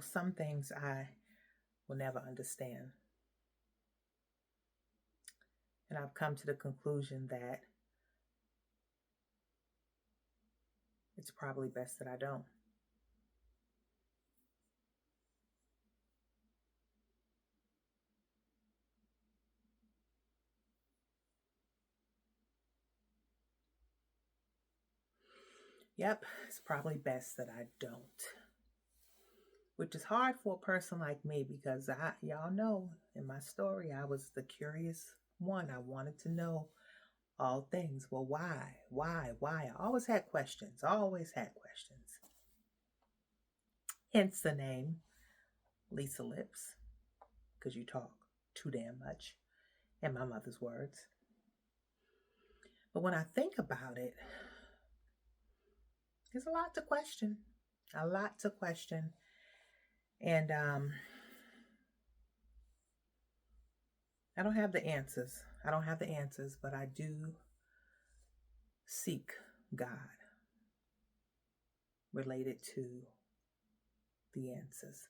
some things I will never understand. And I've come to the conclusion that it's probably best that I don't. Yep, it's probably best that I don't. Which is hard for a person like me because y'all know in my story, I was the curious one. I wanted to know all things. Well, why? Why? I always had questions. Always had questions. Hence the name Lisa Lips, because you talk too damn much, in my mother's words. But when I think about it, there's a lot to question. A lot to question. And I don't have the answers. I don't have the answers, but I do seek God related to the answers.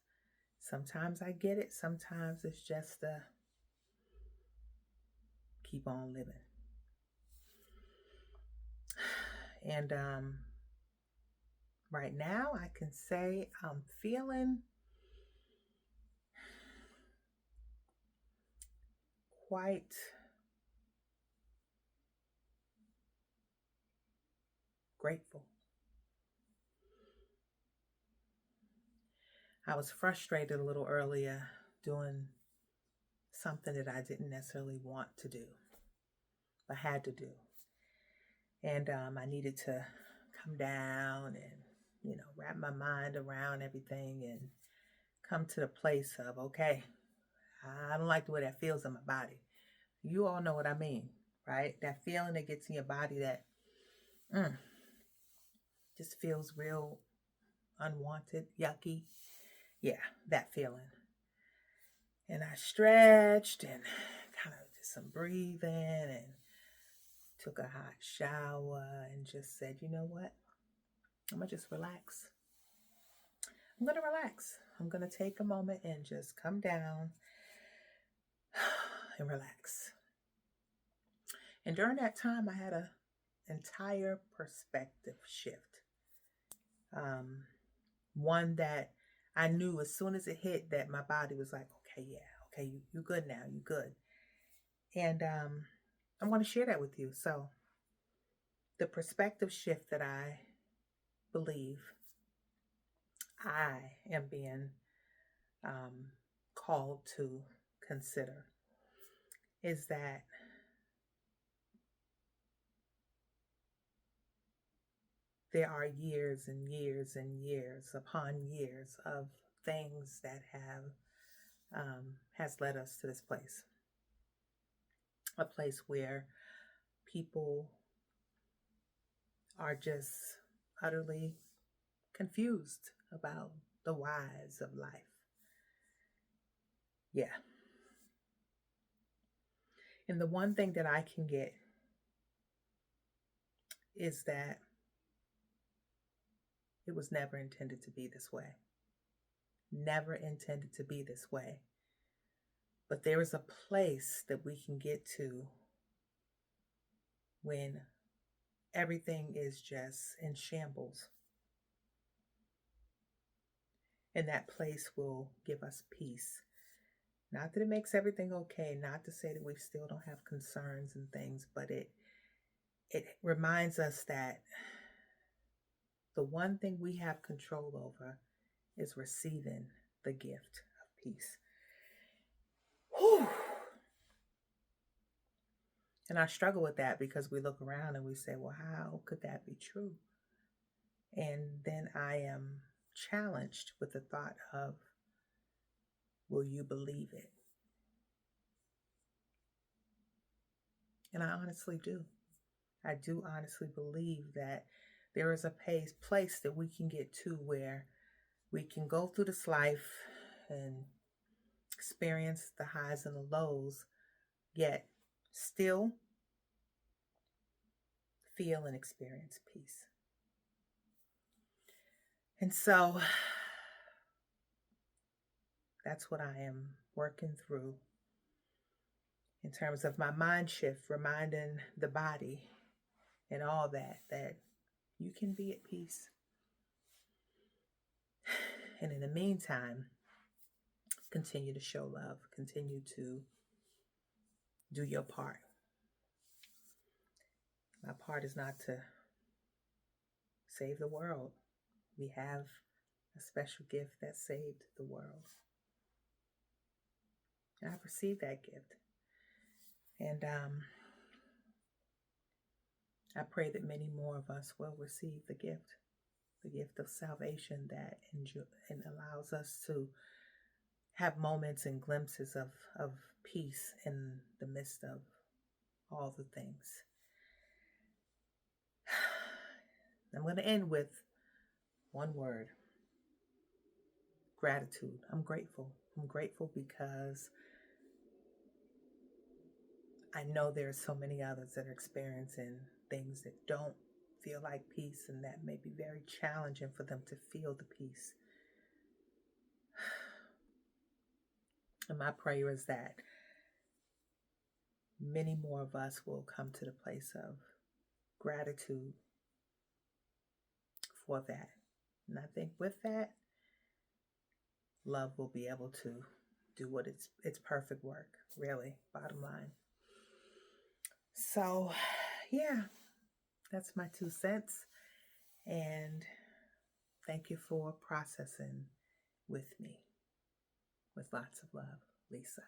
Sometimes I get it, sometimes it's just keep on living. And right now, I can say I'm feeling quite grateful. I was frustrated a little earlier doing something that I didn't necessarily want to do, but had to do. And I needed to come down and, wrap my mind around everything and come to the place of, okay, I don't like the way that feels in my body. You all know what I mean, right? That feeling that gets in your body that mm, just feels real unwanted, yucky. Yeah, that feeling. And I stretched and kind of did some breathing and took a hot shower and just said, you know what? I'm going to just relax. I'm going to relax. I'm going to take a moment and just come down and relax. And during that time, I had an entire perspective shift. One that I knew as soon as it hit that my body was like, okay, yeah, okay, you good now, you good. And I want to share that with you. So the perspective shift that I believe I am being called to consider is that there are years and years and years upon years of things that has led us to this place, a place where people are just utterly confused about the whys of life. Yeah. And the one thing that I can get is that it was never intended to be this way. Never intended to be this way. But there is a place that we can get to when everything is just in shambles. And that place will give us peace. Not that it makes everything okay, not to say that we still don't have concerns and things, but it reminds us that the one thing we have control over is receiving the gift of peace. Whew. And I struggle with that because we look around and we say, well, how could that be true? And then I am challenged with the thought of, will you believe it? And I honestly do. I do honestly believe that there is a place that we can get to where we can go through this life and experience the highs and the lows, yet still feel and experience peace. And so That's what I am working through in terms of my mind shift, reminding the body and all that you can be at peace. And in the meantime, continue to show love, continue to do your part. My part is not to save the world. We have a special gift that saved the world. And I've received that gift. And I pray that many more of us will receive the gift of salvation that and allows us to have moments and glimpses of peace in the midst of all the things. I'm going to end with one word: gratitude. I'm grateful. I'm grateful because I know there are so many others that are experiencing things that don't feel like peace, and that may be very challenging for them to feel the peace. And my prayer is that many more of us will come to the place of gratitude for that. And I think with that, love will be able to do what its perfect work, really, bottom line. So, yeah, that's my 2 cents. And thank you for processing with me. With lots of love, Lisa.